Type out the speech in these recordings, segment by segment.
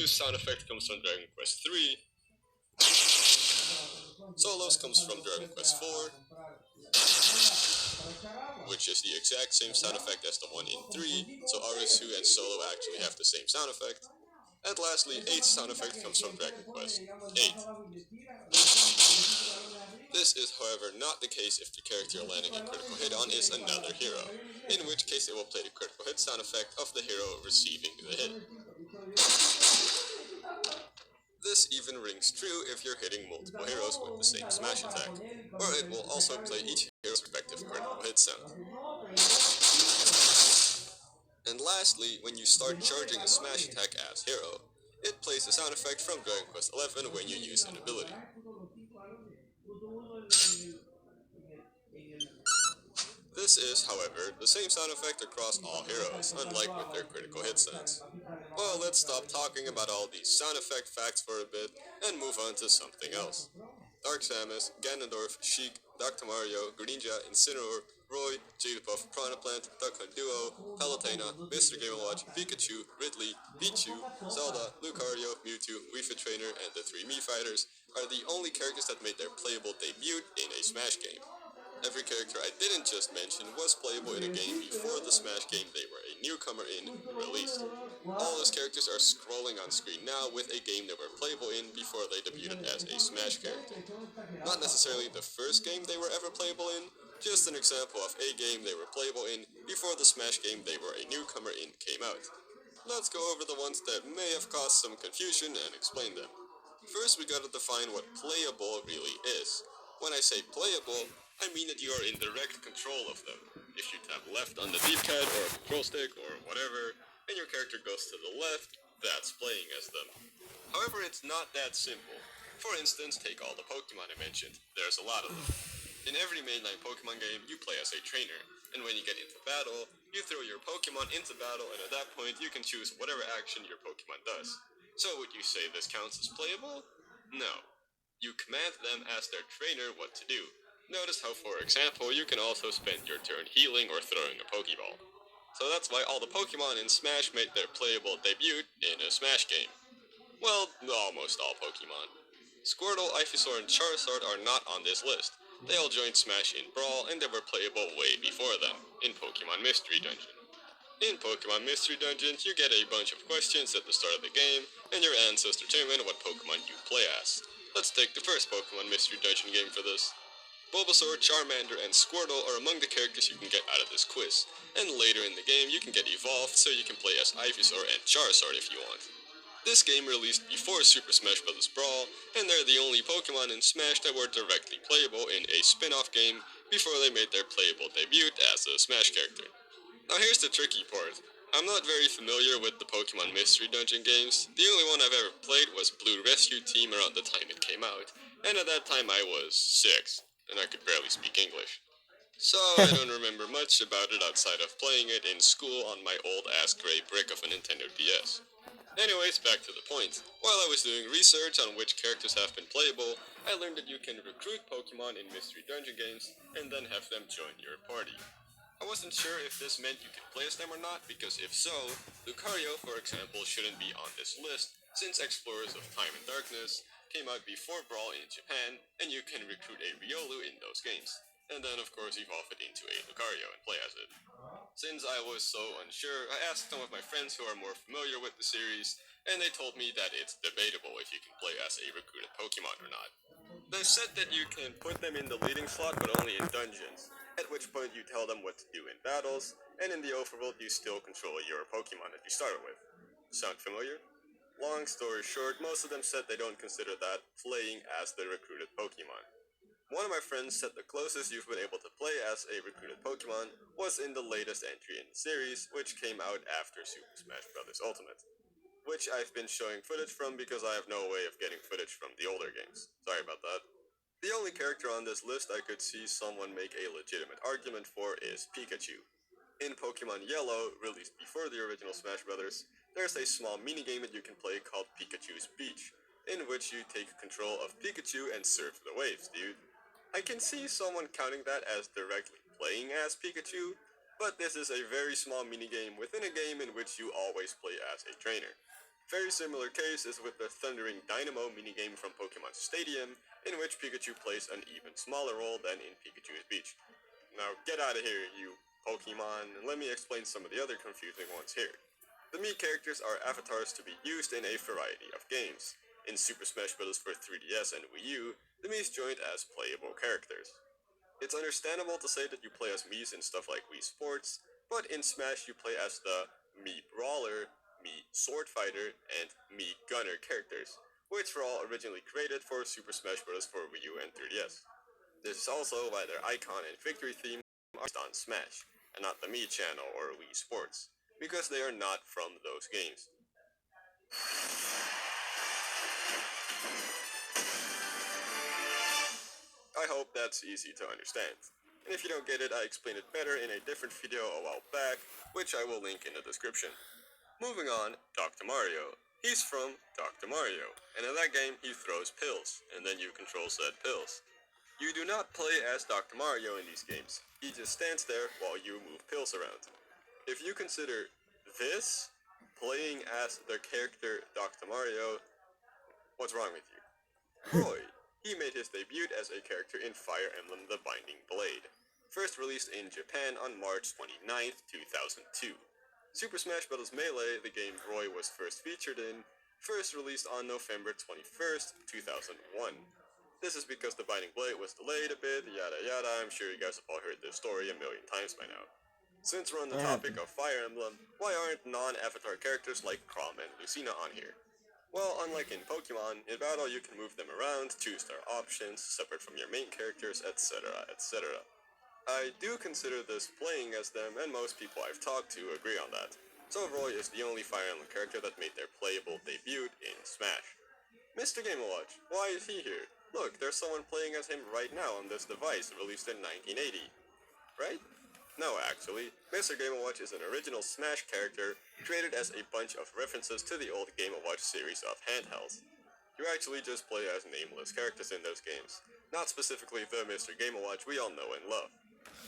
sound effect comes from Dragon Quest 3, Solos comes from Dragon Quest 4, which is the exact same sound effect as the one in 3, so Arisu and Solo actually have the same sound effect. And lastly, 8th sound effect comes from Dragon Quest 8. This is, however, not the case if the character you're landing a critical hit on is another hero, in which case it will play the critical hit sound effect of the hero receiving the hit. This even rings true if you're hitting multiple heroes with the same smash attack, or it will also play each hero's respective critical hit sound. And lastly, when you start charging a smash attack as hero, it plays the sound effect from Dragon Quest XI when you use an ability. This is, however, the same sound effect across all heroes, unlike with their critical hit sounds. Well, let's stop talking about all these sound effect facts for a bit and move on to something else. Dark Samus, Ganondorf, Sheik, Dr. Mario, Greninja, Incineroar, Roy, Jigglypuff, Piranha Plant, Duck Hunt Duo, Palutena, Mr. Game & Watch, Pikachu, Ridley, Pichu, Zelda, Lucario, Mewtwo, Wii Fit Trainer, and the three Mii Fighters are the only characters that made their playable debut in a Smash game. Every character I didn't just mention was playable in a game before the Smash game they were a newcomer in released. All those characters are scrolling on screen now with a game they were playable in before they debuted as a Smash character. Not necessarily the first game they were ever playable in, just an example of a game they were playable in before the Smash game they were a newcomer in came out. Let's go over the ones that may have caused some confusion and explain them. First, we gotta define what playable really is. When I say playable, I mean that you are in direct control of them. If you tap left on the D-pad or control stick or whatever, and your character goes to the left, that's playing as them. However, it's not that simple. For instance, take all the Pokemon I mentioned. There's a lot of them. In every mainline Pokemon game, you play as a trainer, and when you get into battle, you throw your Pokemon into battle, and at that point, you can choose whatever action your Pokemon does. So would you say this counts as playable? No. You command them as their trainer what to do. Notice how, for example, you can also spend your turn healing or throwing a Pokeball. So that's why all the Pokemon in Smash made their playable debut in a Smash game. Well, almost all Pokemon. Squirtle, Ivysaur, and Charizard are not on this list. They all joined Smash in Brawl, and they were playable way before them, in Pokemon Mystery Dungeon. In Pokemon Mystery Dungeons, you get a bunch of questions at the start of the game, and your answers determine what Pokemon you play as. Let's take the first Pokemon Mystery Dungeon game for this. Bulbasaur, Charmander, and Squirtle are among the characters you can get out of this quiz, and later in the game you can get evolved so you can play as Ivysaur and Charizard if you want. This game released before Super Smash Bros. Brawl, and they're the only Pokemon in Smash that were directly playable in a spin-off game before they made their playable debut as a Smash character. Now here's the tricky part. I'm not very familiar with the Pokemon Mystery Dungeon games. The only one I've ever played was Blue Rescue Team around the time it came out, and at that time I was 6, and I could barely speak English. So I don't remember much about it outside of playing it in school on my old ass gray brick of a Nintendo DS. Anyways, back to the point. While I was doing research on which characters have been playable, I learned that you can recruit Pokemon in Mystery Dungeon games and then have them join your party. I wasn't sure if this meant you could play as them or not, because if so, Lucario, for example, shouldn't be on this list, since Explorers of Time and Darkness came out before Brawl in Japan, and you can recruit a Riolu in those games, and then of course evolve it into a Lucario and play as it. Since I was so unsure, I asked some of my friends who are more familiar with the series, and they told me that it's debatable if you can play as a recruited Pokemon or not. They said that you can put them in the leading slot, but only in dungeons, at which point you tell them what to do in battles, and in the overworld you still control your Pokemon that you started with. Sound familiar? Long story short, most of them said they don't consider that playing as the recruited Pokemon. One of my friends said the closest you've been able to play as a recruited Pokemon was in the latest entry in the series, which came out after Super Smash Bros. Ultimate, which I've been showing footage from because I have no way of getting footage from the older games. Sorry about that. The only character on this list I could see someone make a legitimate argument for is Pikachu. In Pokemon Yellow, released before the original Smash Bros., there's a small minigame that you can play called Pikachu's Beach, in which you take control of Pikachu and surf the waves, dude. I can see someone counting that as directly playing as Pikachu, but this is a very small minigame within a game in which you always play as a trainer. Very similar case is with the Thundering Dynamo minigame from Pokemon Stadium, in which Pikachu plays an even smaller role than in Pikachu's Beach. Now get out of here, you Pokemon, and let me explain some of the other confusing ones here. The Mii characters are avatars to be used in a variety of games. In Super Smash Bros. For 3DS and Wii U, the Mii's joined as playable characters. It's understandable to say that you play as Mii's in stuff like Wii Sports, but in Smash you play as the Mii Brawler, Mii Sword Fighter, and Mii Gunner characters, which were all originally created for Super Smash Bros. For Wii U and 3DS. This is also why their icon and victory theme are based on Smash, and not the Mii channel or Wii Sports, because they are not from those games. I hope that's easy to understand. And if you don't get it, I explained it better in a different video a while back, which I will link in the description. Moving on, Dr. Mario. He's from Dr. Mario, and in that game he throws pills, and then you control said pills. You do not play as Dr. Mario in these games. He just stands there while you move pills around. If you consider this playing as the character Dr. Mario, what's wrong with you? Roy. He made his debut as a character in Fire Emblem The Binding Blade, first released in Japan on March 29th, 2002. Super Smash Bros. Melee, the game Roy was first featured in, first released on November 21st, 2001. This is because The Binding Blade was delayed a bit, yada yada. I'm sure you guys have all heard this story a million times by now. Since we're on the topic of Fire Emblem, why aren't non-avatar characters like Chrom and Lucina on here? Well, unlike in Pokemon, in battle you can move them around, choose their options, separate from your main characters, etc., etc. I do consider this playing as them, and most people I've talked to agree on that. So Roy is the only Fire Emblem character that made their playable debut in Smash. Mr. Game & Watch, why is he here? Look, there's someone playing as him right now on this device, released in 1980. Right? No, actually, Mr. Game & Watch is an original Smash character created as a bunch of references to the old Game & Watch series of handhelds. You actually just play as nameless characters in those games, not specifically the Mr. Game & Watch we all know and love.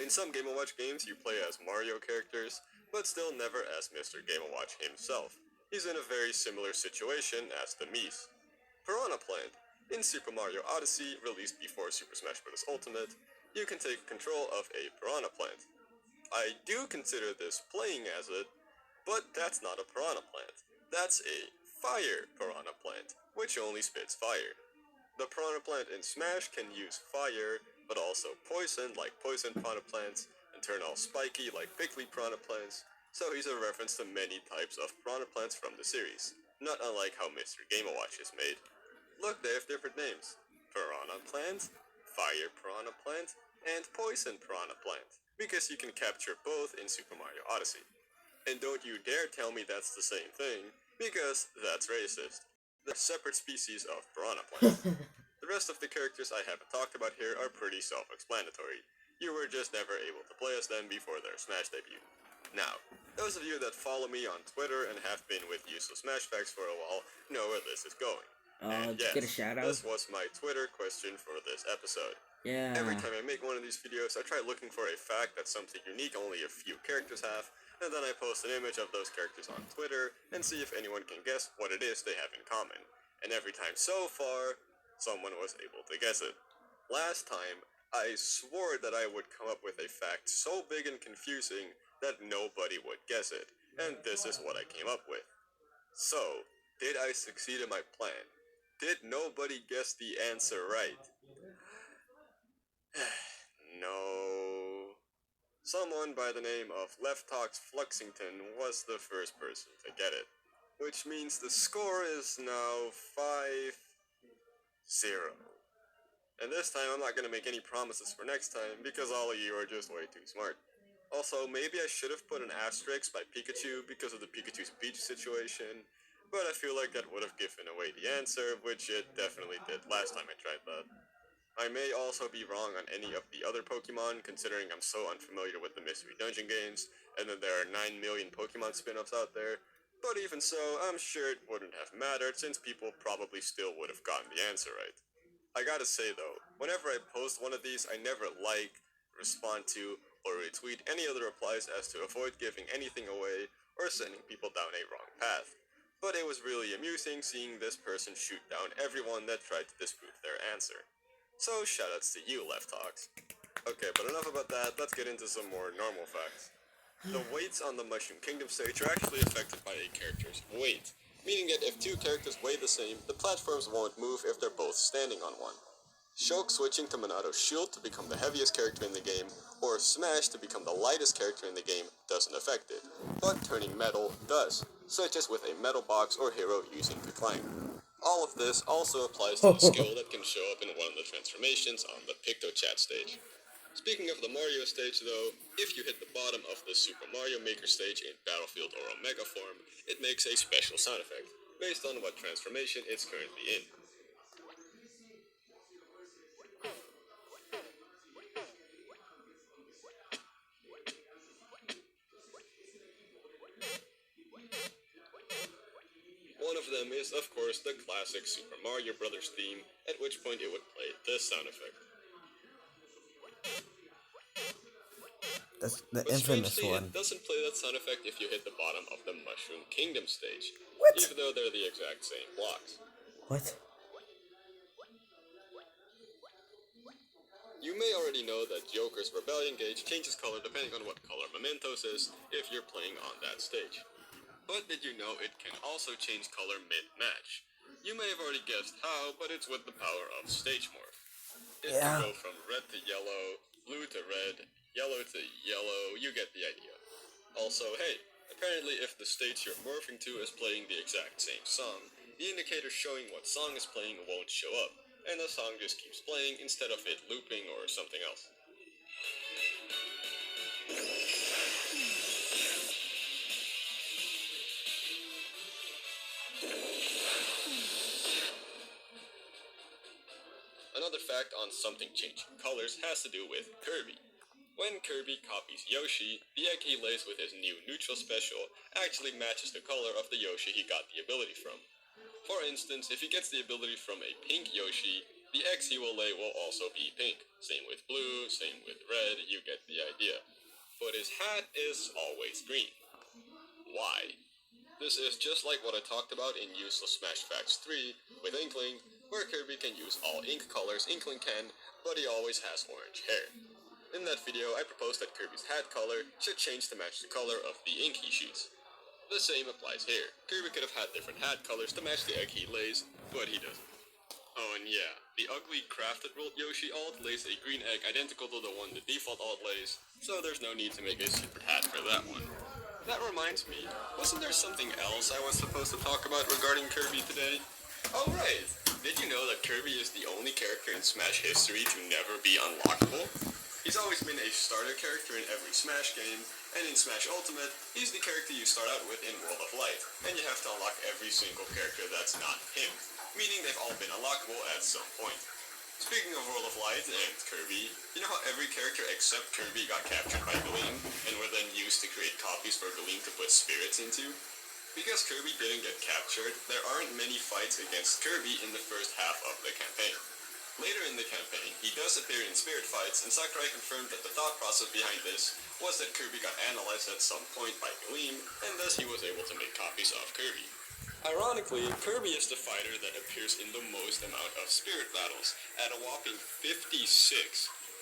In some Game & Watch games, you play as Mario characters, but still never as Mr. Game & Watch himself. He's in a very similar situation as the Miis. Piranha Plant. In Super Mario Odyssey, released before Super Smash Bros. Ultimate, you can take control of a Piranha Plant. I do consider this playing as it, but that's not a Piranha Plant. That's a Fire Piranha Plant, which only spits fire. The Piranha Plant in Smash can use fire, but also poison like Poison Piranha Plants, and turn all spiky like Prickly Piranha Plants, so he's a reference to many types of Piranha Plants from the series, not unlike how Mr. Game & Watch is made. Look, they have different names. Piranha Plant, Fire Piranha Plant, and Poison Piranha Plant, because you can capture both in Super Mario Odyssey. And don't you dare tell me that's the same thing, because that's racist. They're separate species of piranha plants. The rest of the characters I haven't talked about here are pretty self-explanatory. You were just never able to play as them before their Smash debut. Now, those of you that follow me on Twitter and have been with Useless Smash Facts for a while know where this is going. And yes, get a shout out. This was my Twitter question for this episode. Yeah. Every time I make one of these videos, I try looking for a fact that's something unique only a few characters have, and then I post an image of those characters on Twitter and see if anyone can guess what it is they have in common. And every time so far, someone was able to guess it. Last time, I swore that I would come up with a fact so big and confusing that nobody would guess it, and this is what I came up with. So, did I succeed in my plan? Did nobody guess the answer right? No. Someone by the name of Leftox Fluxington was the first person to get it, which means the score is now 5-0. And this time I'm not gonna make any promises for next time because all of you are just way too smart. Also, maybe I should have put an asterisk by Pikachu because of the Pikachu's Beach situation, but I feel like that would have given away the answer, which it definitely did last time I tried that. I may also be wrong on any of the other Pokemon, considering I'm so unfamiliar with the Mystery Dungeon games, and that there are 9 million Pokemon spin-offs out there, but even so, I'm sure it wouldn't have mattered since people probably still would have gotten the answer right. I gotta say though, whenever I post one of these, I never like, respond to, or retweet any other replies as to avoid giving anything away or sending people down a wrong path. But it was really amusing seeing this person shoot down everyone that tried to disprove their answer. So shoutouts to you, Left Talks. Okay, but enough about that, let's get into some more normal facts. The weights on the Mushroom Kingdom stage are actually affected by a character's weight, meaning that if two characters weigh the same, the platforms won't move if they're both standing on one. Shulk switching to Monato's shield to become the heaviest character in the game, or Smash to become the lightest character in the game doesn't affect it, but turning metal does, such as with a metal box or hero using the climb. All of this also applies to the skill that can show up in one of the transformations on the PictoChat stage. Speaking of the Mario stage though, if you hit the bottom of the Super Mario Maker stage in Battlefield or Omega form, it makes a special sound effect, based on what transformation it's currently in. One of them is, of course, the classic Super Mario Bros. Theme, at which point it would play this sound effect. That's the But infamous strangely, one. it doesn't play that sound effect if you hit the bottom of the Mushroom Kingdom stage, What? even though they're the exact same blocks. What? You may already know that Joker's Rebellion gauge changes color depending on what color Mementos is if you're playing on that stage. But did you know it can also change color mid-match? You may have already guessed how, but it's with the power of Stage Morph. It can Yeah. go from red to yellow, blue to red, yellow to yellow, you get the idea. Also, hey, apparently if the stage you're morphing to is playing the exact same song, the indicator showing what song is playing won't show up, and the song just keeps playing instead of it looping or something else. Another fact on something changing colors has to do with Kirby. When Kirby copies Yoshi, the egg he lays with his new neutral special actually matches the color of the Yoshi he got the ability from. For instance, if he gets the ability from a pink Yoshi, the eggs he will lay will also be pink. Same with blue, same with red, you get the idea. But his hat is always green. Why? This is just like what I talked about in Useless Smash Facts 3 with Inkling, where Kirby can use all ink colors Inkling can, but he always has orange hair. In that video, I proposed that Kirby's hat color should change to match the color of the ink he shoots. The same applies here. Kirby could have had different hat colors to match the egg he lays, but he doesn't. Oh, and yeah, the ugly Crafted World Yoshi alt lays a green egg identical to the one the default alt lays, so there's no need to make a secret hat for that one. That reminds me, wasn't there something else I was supposed to talk about regarding Kirby today? Oh right, did you know that Kirby is the only character in Smash history to never be unlockable? He's always been a starter character in every Smash game, and in Smash Ultimate, he's the character you start out with in World of Light, and you have to unlock every single character that's not him, meaning they've all been unlockable at some point. Speaking of World of Light and Kirby, you know how every character except Kirby got captured by Gleam, and were then used to create copies for Gleam to put spirits into? Because Kirby didn't get captured, there aren't many fights against Kirby in the first half of the campaign. Later in the campaign, he does appear in spirit fights, and Sakurai confirmed that the thought process behind this was that Kirby got analyzed at some point by Gleam, and thus he was able to make copies of Kirby. Ironically, Kirby is the fighter that appears in the most amount of spirit battles, at a whopping 56,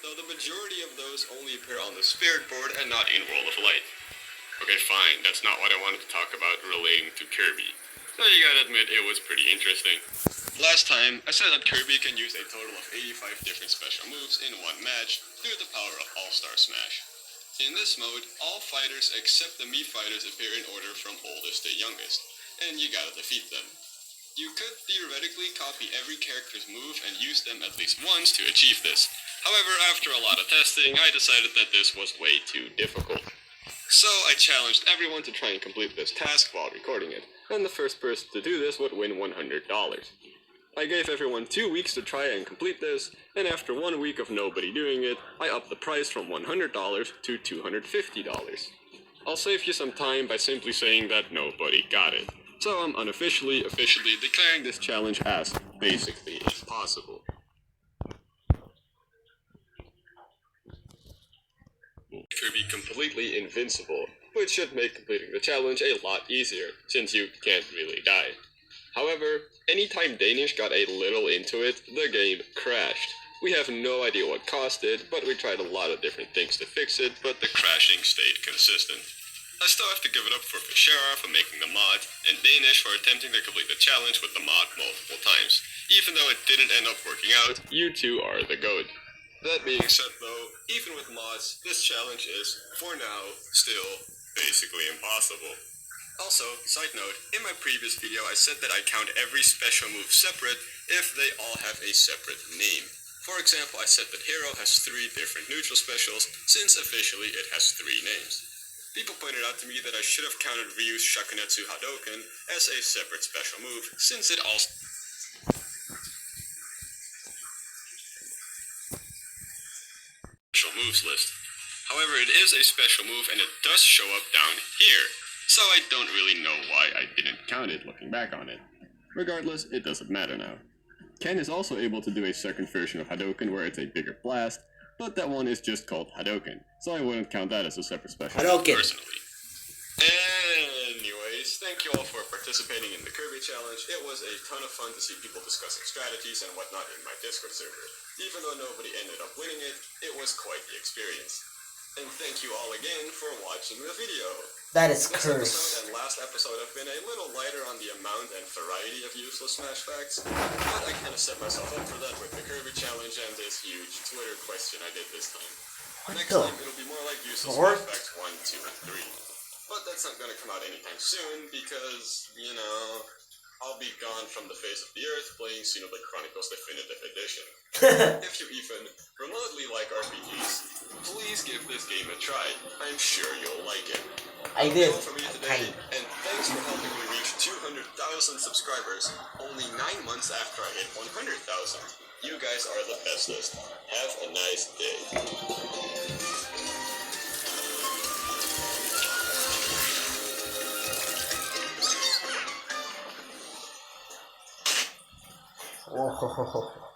though the majority of those only appear on the spirit board and not in World of Light. Okay, fine, that's not what I wanted to talk about relating to Kirby. So you gotta admit, it was pretty interesting. Last time, I said that Kirby can use a total of 85 different special moves in one match through the power of All-Star Smash. In this mode, all fighters except the Mii fighters appear in order from oldest to youngest, and you gotta defeat them. You could theoretically copy every character's move and use them at least once to achieve this. However, after a lot of testing, I decided that this was way too difficult. So I challenged everyone to try and complete this task while recording it, and the first person to do this would win $100. I gave everyone 2 weeks to try and complete this, and after 1 week of nobody doing it, I upped the price from $100 to $250. I'll save you some time by simply saying that nobody got it. So I'm officially declaring this challenge as basically impossible. Kirby completely invincible, which should make completing the challenge a lot easier, since you can't really die. However, anytime Danish got a little into it, the game crashed. We have no idea what caused it, but we tried a lot of different things to fix it, but the crashing stayed consistent. I still have to give it up for Bashara for making the mod, and Danish for attempting to complete the challenge with the mod multiple times. Even though it didn't end up working out, you two are the GOAT. That being said though, even with mods, this challenge is, for now, still basically impossible. Also, side note, in my previous video I said that I count every special move separate if they all have a separate name. For example, I said that Hero has 3 different neutral specials, since officially it has 3 names. People pointed out to me that I should have counted Ryu's Shakunetsu Hadoken as a separate special move, since it also special moves list. However, it is a special move and it does show up down here, so I don't really know why I didn't count it looking back on it. Regardless, it doesn't matter now. Ken is also able to do a second version of Hadoken where it's a bigger blast, but that one is just called Hadoken, so I wouldn't count that as a separate special Hadoken. personally. Anyways, thank you all for participating in the Kirby Challenge. It was a ton of fun to see people discussing strategies and whatnot in my Discord server. Even though nobody ended up winning it, it was quite the experience. And thank you all again for watching the video. That is This cursed. episode and last episode have been a little lighter on the amount and variety of useless Smash facts, but I kind of set myself up for that with the Kirby Challenge and this huge Twitter question I did this time. Next time it'll be more like useless Smash facts 1, 2, and 3. But that's not gonna come out anytime soon because, you know, I'll be gone from the face of the earth playing Xenoblade Chronicles Definitive Edition. If you even remotely like RPGs, please give this game a try. I'm sure you'll like it. I did. That's all from me today, and thanks for helping me reach 200,000 subscribers only 9 months after I hit 100,000. You guys are the bestest. Have a nice day. Oh,